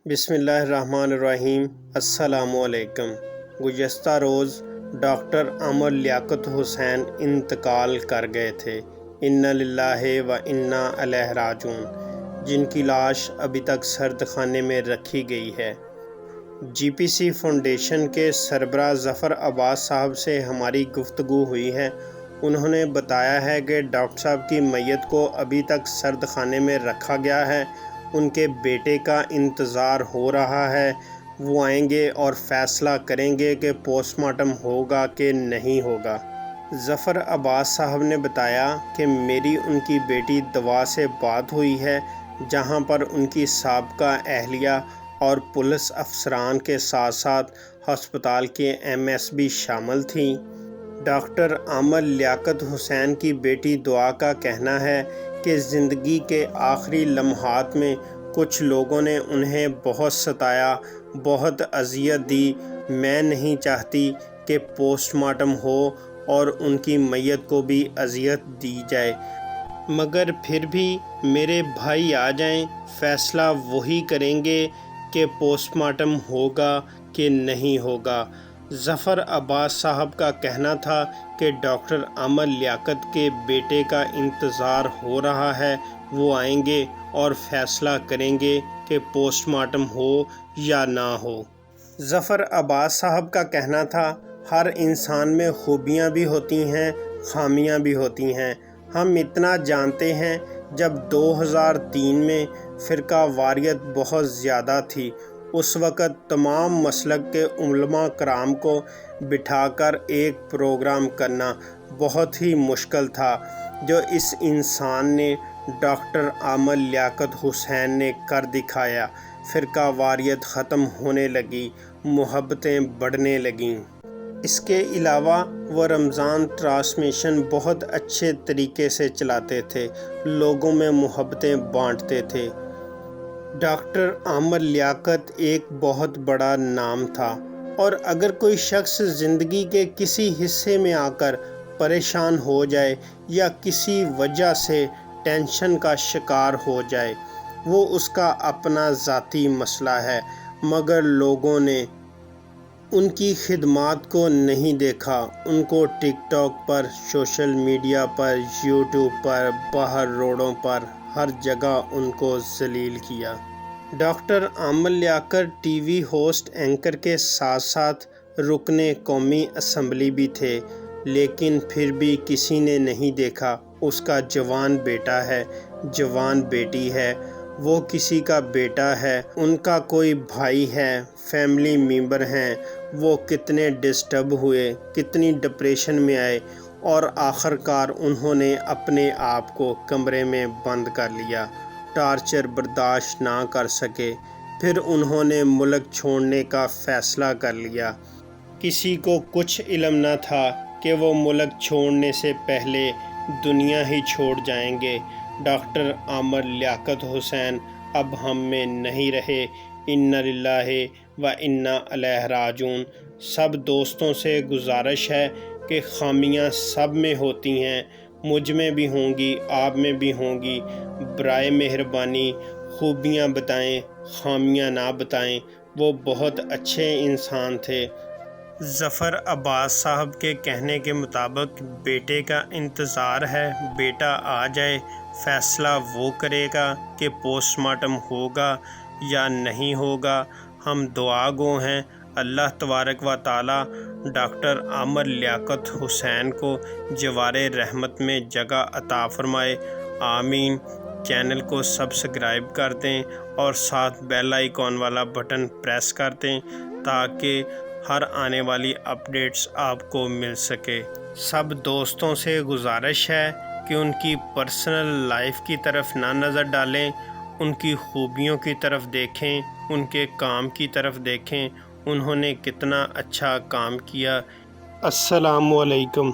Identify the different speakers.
Speaker 1: بسم اللہ الرحمن الرحیم۔ السلام علیکم۔ گزشتہ روز ڈاکٹر عامر لیاقت حسین انتقال کر گئے تھے۔ انا للہ و انا الیہ راجعون، جن کی لاش ابھی تک سرد خانے میں رکھی گئی ہے۔ جی پی سی فاؤنڈیشن کے سربراہ ظفر عباس صاحب سے ہماری گفتگو ہوئی ہے۔ انہوں نے بتایا ہے کہ ڈاکٹر صاحب کی میت کو ابھی تک سرد خانے میں رکھا گیا ہے۔ ان کے بیٹے کا انتظار ہو رہا ہے، وہ آئیں گے اور فیصلہ کریں گے کہ پوسٹ مارٹم ہوگا کہ نہیں ہوگا۔ ظفر عباس صاحب نے بتایا کہ میری ان کی بیٹی دوا سے بات ہوئی ہے، جہاں پر ان کی سابقہ اہلیہ اور پولیس افسران کے ساتھ ساتھ ہسپتال کے ایم ایس بھی شامل تھیں۔ ڈاکٹر عامر لیاقت حسین کی بیٹی دعا کا کہنا ہے کہ زندگی کے آخری لمحات میں کچھ لوگوں نے انہیں بہت ستایا، بہت اذیت دی۔ میں نہیں چاہتی کہ پوسٹ مارٹم ہو اور ان کی میت کو بھی اذیت دی جائے، مگر پھر بھی میرے بھائی آ جائیں، فیصلہ وہی کریں گے کہ پوسٹ مارٹم ہوگا کہ نہیں ہوگا۔ ظفر عباس صاحب کا کہنا تھا کہ ڈاکٹر عامر لیاقت کے بیٹے کا انتظار ہو رہا ہے، وہ آئیں گے اور فیصلہ کریں گے کہ پوسٹ مارٹم ہو یا نہ ہو۔ ظفر عباس صاحب کا کہنا تھا، ہر انسان میں خوبیاں بھی ہوتی ہیں، خامیاں بھی ہوتی ہیں۔ ہم اتنا جانتے ہیں، جب 2003 میں فرقہ واریت بہت زیادہ تھی، اس وقت تمام مسلک کے علماء کرام کو بٹھا کر ایک پروگرام کرنا بہت ہی مشکل تھا، جو اس انسان نے ڈاکٹر عامر لیاقت حسین نے کر دکھایا۔ فرقہ واریت ختم ہونے لگی، محبتیں بڑھنے لگیں۔ اس کے علاوہ وہ رمضان ٹرانسمیشن بہت اچھے طریقے سے چلاتے تھے، لوگوں میں محبتیں بانٹتے تھے۔ ڈاکٹر عامر لیاقت ایک بہت بڑا نام تھا، اور اگر کوئی شخص زندگی کے کسی حصے میں آ کر پریشان ہو جائے یا کسی وجہ سے ٹینشن کا شکار ہو جائے، وہ اس کا اپنا ذاتی مسئلہ ہے، مگر لوگوں نے ان کی خدمات کو نہیں دیکھا، ان کو ٹک ٹاک پر، سوشل میڈیا پر، یوٹیوب پر، باہر روڈوں پر، ہر جگہ ان کو ذلیل کیا۔ Doctor Aamir Liaquat T V host anchor کے ساتھ ساتھ رکن قومی اسمبلی بھی تھے، لیکن پھر بھی کسی نے نہیں دیکھا۔ اس کا جوان بیٹا ہے، جوان بیٹی ہے، وہ کسی کا بیٹا ہے، ان کا کوئی بھائی ہے، فیملی ممبر ہیں، وہ کتنے ڈسٹرب ہوئے، کتنی ڈپریشن میں آئے، اور آخر کار انہوں نے اپنے آپ کو کمرے میں بند کر لیا، ٹارچر برداشت نہ کر سکے، پھر انہوں نے ملک چھوڑنے کا فیصلہ کر لیا۔ کسی کو کچھ علم نہ تھا کہ وہ ملک چھوڑنے سے پہلے دنیا ہی چھوڑ جائیں گے۔ ڈاکٹر عامر لیاقت حسین اب ہم میں نہیں رہے۔ انا للہ و انا الیہ راجعون۔ سب دوستوں سے گزارش ہے کہ خامیاں سب میں ہوتی ہیں، مجھ میں بھی ہوں گی، آپ میں بھی ہوں گی۔ برائے مہربانی خوبیاں بتائیں، خامیاں نہ بتائیں۔ وہ بہت اچھے انسان تھے۔ ظفر عباس صاحب کے کہنے کے مطابق بیٹے کا انتظار ہے، بیٹا آ جائے، فیصلہ وہ کرے گا کہ پوسٹ مارٹم ہوگا یا نہیں ہوگا۔ ہم دعا گو ہیں، اللہ تبارک و تعالی ڈاکٹر عامر لیاقت حسین کو جوار رحمت میں جگہ عطا فرمائے، آمین۔ چینل کو سبسکرائب کر دیں اور ساتھ بیل آئیکن والا بٹن پریس کر دیں تاکہ ہر آنے والی اپڈیٹس آپ کو مل سکے۔ سب دوستوں سے گزارش ہے کہ ان کی پرسنل لائف کی طرف نہ نظر ڈالیں، ان کی خوبیوں کی طرف دیکھیں، ان کے کام کی طرف دیکھیں، انہوں نے کتنا اچھا کام کیا۔ السلام علیکم۔